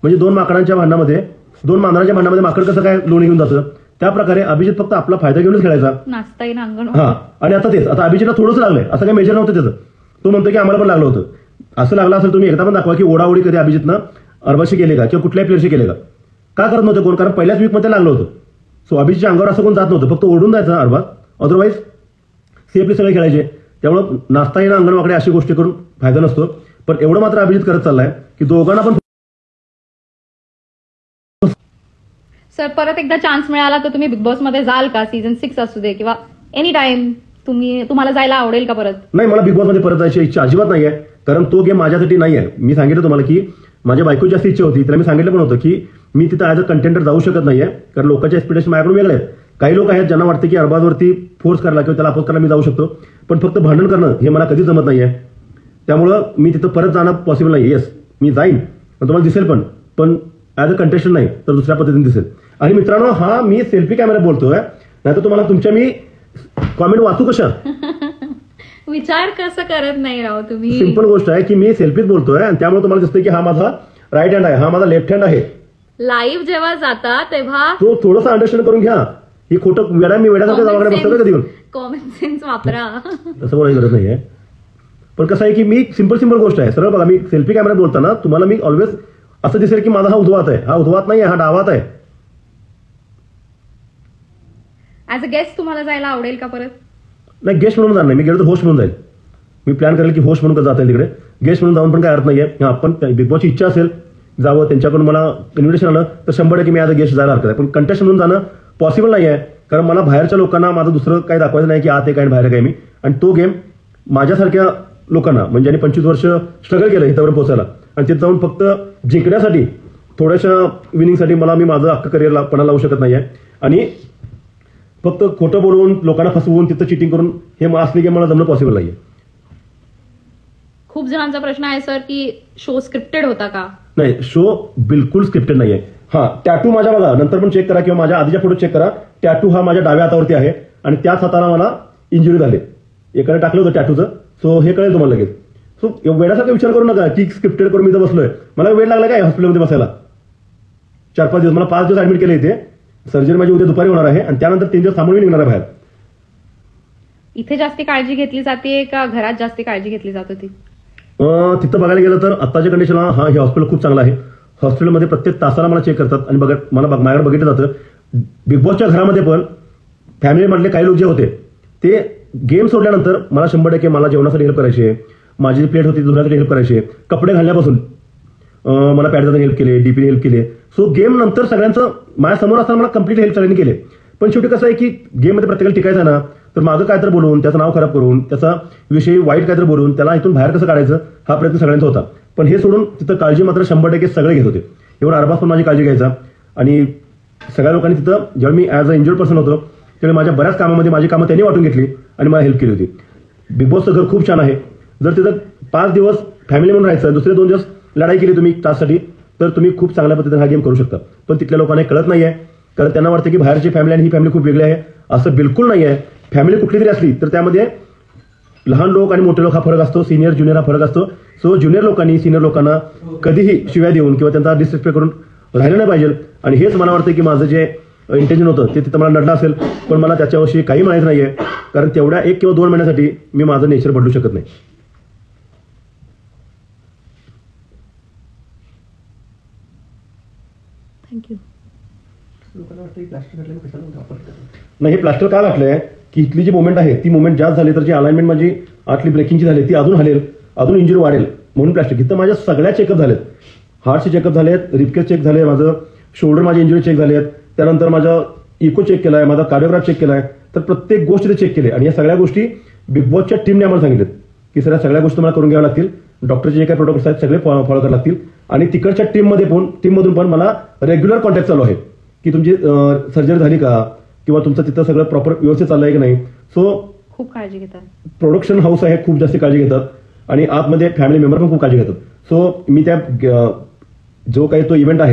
म्हणजे दोन मांजरांच्या भांडणामध्ये माकड कसं काय लोणी घेऊन जातं, त्या प्रकारे अभिजित फक्त आपला फायदा घेऊनच खेळायचा. नाचता येईल अंगण. हा, आणि आता तेच आता अभिजितला थोडंसं लागलंय, असं काही मेजर नव्हतं त्याचं. तो म्हणतो की आम्हाला पण लागलं होतं. असं लागलं असेल तुम्ही एकदा पण दाखवा की ओढाओढी कधी अभिजितनं अरबाशी केले का किंवा कुठल्याही प्लेअरशी केले का करत नव्हते कोण, कारण पहिल्याच वीकमध्ये लागलं होतं. सो अभिजितच्या अंगावर असं कोण जात नव्हतं, फक्त ओढून जायचं अरबाज, अदरवाईज सेफली सगळे खेळायचे. त्यामुळे नाचता येणं अंगणवाकडे अशी गोष्टी करून फायदा नसतो. पण एवढं मात्र अभिजित करत चाललाय की दोघांना पण. सर परत एकदा चान्स मिळाला तर तुम्ही बिग बॉस मध्ये जाल का? सीझन 6 असू दे किंवा एनी टाइम तुम्हाला जायला आवडेल का परत? नाही, मला बिग बॉस मध्ये परत जायची इच्छा अजिबात नाहीये, कारण तो गेम माझ्यासाठी नाही आहे. मी सांगितलं तुम्हाला की माझ्या बायकोची जास्त इच्छा होती, त्याला मी सांगितलं पण होतं की मी तिथं ऍज अ कंटेंटर जाऊ शकत नाहीये, कारण लोकांचे एक्सपेक्टेशन माझ्याकडून वेगळे आहेत. काही लोक आहेत ज्यांना वाटतं की अरबाजवरती फोर्स करायला किंवा त्याला अपोज करायला मी जाऊ शकतो, पण फक्त भांडण करणं हे मला कधीच जमत नाहीये. त्यामुळं मी तिथं परत जाणं पॉसिबल नाही. येस, मी जाईन पण तुम्हाला दिसेल पण ऍज अ कंटेस्टंट नाही तर दुसऱ्या पद्धतीने दिसेल. आणि मित्रांनो, हा मी सेल्फी कॅमेरा बोलतोय, नाहीतर तुम्हाला तुमच्या मी कॉमेंट वाचू कशा. विचार कसं करत नाही राव तुम्ही. सिंपल गोष्ट आहे की मी सेल्फीच बोलतोय आणि त्यामुळे तुम्हाला दिसतंय की हा माझा राईट हँड आहे, हा माझा लेफ्ट हँड आहे. लाईव्ह जेव्हा जाता तेव्हा तो थोडंसं अंडरस्टँड करून घ्या. ही खोटं मी वेड्यासारखं जावाकडे बसतो कधी येऊन कॉमन सेन्स वापरा. तसं बोलायची गरज नाहीये. पण कसं आहे की मी सिंपल गोष्ट आहे, सरळ बघा, मी सेल्फी कॅमेरा बोलताना तुम्हाला मी ऑलवेज असं दिसेल की माझा हा उजवात आहे, हा उजवात नाही, हा डावात आहे. ऍज अ गेस्ट तुम्हाला जायला आवडेल का परत? नाही, गेस्ट म्हणून जाणार नाही, मी गेलो तर होस्ट म्हणून जाईल. मी प्लॅन करेल की होस्ट म्हणून जाता येईल तिकडे. गेस्ट म्हणून जाऊन पण काय अर्थ नाहीये. हा, पण बिग बॉसची इच्छा असेल जावं, त्यांच्याकडून मला इन्व्हिटेशन आलं तर 100% मी ॲज अ गेस्ट जायला हरकत आहे. पण कंटेस्ट म्हणून जाणं पॉसिबल नाही आहे, कारण मला बाहेरच्या लोकांना माझं दुसरं काही दाखवायचं नाही की आत आहे काय बाहेर काय मी. आणि तो गेम माझ्यासारख्या लोकांना म्हणजे ज्यांनी 25 वर्ष स्ट्रगल केलं इथंवर पोहोचायला आणि तिथं जाऊन फक्त जिंकण्यासाठी थोड्याशा विनिंगसाठी मी माझं अख्खं करिअर पणा लावू शकत नाही आहे. आणि फक्त खोटं बोलवून लोकांना फसवून तिथं चिटिंग करून हे असली गेम मला जमणं पॉसिबल नाहीये. खूप जणांचा प्रश्न आहे सर की शो स्क्रिप्टेड होता का? नाही, शो बिलकुल स्क्रिप्टेड नाहीये. हा, टॅटू माझ्या बघा नंतर पण चेक करा किंवा माझ्या आधीच्या फोटो चेक करा. टॅटू हा माझ्या डाव्या हातावरती आहे आणि त्याच हाताला मला इंजुरी झाली, एकाने टाकलं होतं टॅटूचं. सो हे कळेल तुम्हाला लगेच. सो वेळासारखा विचार करू नका की स्क्रिप्टेड करून मी इथं बसलोय. मला वेळ लागला काय हॉस्पिटलमध्ये बसायला 4-5 दिवस. मला 5 दिवस ऍडमिट केले इथे. सर्जरी माझी उद्या दुपारी होणार आहे आणि त्यानंतर 3 दिवस थांबून मी निघणार आहे बाहेर. इथे जास्ती काळजी घेतली जाते का घरात जास्ती काळजी घेतली जात होती? तिथं बघायला गेलं तर आत्ताच्या कंडिशनला हे हॉस्पिटल खूप चांगलं आहे. हॉस्पिटलमध्ये प्रत्येक तासाला मला चेक करतात आणि माझ्याकडे बघितलं जातं. बिग बॉसच्या घरामध्ये पण फॅमिलीमधले काही लोक जे होते ते गेम सोडल्यानंतर मला 100% मला जेवणासाठी हेल्प करायचे, माझी जी प्लेट होती धुण्यासाठी हेल्प करायचे, कपडे घालण्यापासून मला पॅडसाठी हेल्प केले, डीपीने हेल्प केले. सो गेम नंतर सगळ्यांचं माझ्यासमोर असताना मला कम्प्लीट हेल्प सगळ्यांनी केले. पण शेवटी कसं आहे की गेममध्ये प्रत्येकाला टिकायचं ना, तर मागं काय तर बोलून त्याचं नाव खराब करून त्याचा विषयी वाईट काय तर बोलून त्याला इथून बाहेर कसं काढायचं हा प्रयत्न सगळ्यांचा होता. पण हे सोडून तिथं काळजी मात्र 100% सगळे घेत होते. एवढा अरबाज पण माझी काळजी घ्यायचा. आणि सगळ्या लोकांनी तिथं जेव्हा मी ॲज अ इंजर्ड पर्सन होतो त्यावेळी माझ्या बऱ्याच कामामध्ये माझी कामं त्यांनी वाटून घेतली आणि मला हेल्प केली होती. बिग बॉसचं घर खूप छान आहे. जर तिथं 5 दिवस फॅमिली म्हणून राहायचं, दुसरे 2 दिवस लढाई केली तुम्ही ताससाठी, तर तुम्ही खूप चांगल्या पद्धतीने हा गेम करू शकता. पण तिथल्या लोकांना कळत नाही आहे, कारण त्यांना वाटतं की बाहेरची फॅमिली आणि ही फॅमिली खूप वेगळी आहे. असं बिलकुल नाही आहे. फॅमिली कुठली तरी असली तर त्यामध्ये लहान लोक आणि मोठे लोक हा फरक असतो, सिनियर ज्युनियर हा फरक असतो. सो ज्युनियर लोकांनी सिनियर लोकांना कधीही शिव्या देऊन किंवा त्यांचा डिसरिस्पेक्ट करून राहिलं नाही पाहिजे. आणि हेच मला वाटतं की माझं जे इंटेन्शन होतं ते तिथं मला नडलं असेल, पण मला त्याच्याविषयी काही माहीत नाही आहे, कारण तेवढ्या 1 किंवा 2 महिन्यासाठी मी माझं नेचर बदलू शकत नाही. थँक्यू. लोकांना वाटतं की प्लास्टिक घातल्याने कशाला वापरतात. नाही, हे प्लास्टर का घातलंय की इथली जी मुवमेंट आहे ती मुवमेंट जास्त झाली तर जी अलाइनमेंट माझी आतली ब्रेकिंगची झाली ती अजून हलेल, अजून इंजुरी वाढेल म्हणून प्लास्टिक. इथं माझ्या सगळ्या चेकअप झालेत, हार्टचे चेकअप झालेत, रिपकेज चेक झाले, माझं शोल्डर माझे इंजुरी चेक झाले आहेत, त्यानंतर माझा इको चेक केलाय, माझा कार्डिओग्राफ चेक केलाय. तर प्रत्येक गोष्ट ते चेक केले आणि या सगळ्या गोष्टी बिग बॉसच्या टीमने आम्हाला सांगितलेत की सगळ्या गोष्टी मला करून घ्याव्या लागतील. डॉक्टरचे जे काही प्रोटोकॉल्स आहेत सगळे फॉलो करावे लागतील. आणि तिकडच्या टीममधून पण मला रेग्युलर कॉन्टॅक्ट चालू आहे की तुमची सर्जरी झाली का किंवा तुमचं तिथं सगळं प्रॉपर व्यवस्थित चाललंय की नाही. सो खूप काळजी घेतात. प्रोडक्शन हाऊस आहे, खूप जास्त काळजी घेतात आणि आतमध्ये फॅमिली मेंबर पण खूप काळजी घेतात. सो मी त्या जो काही तो इव्हेंट आहे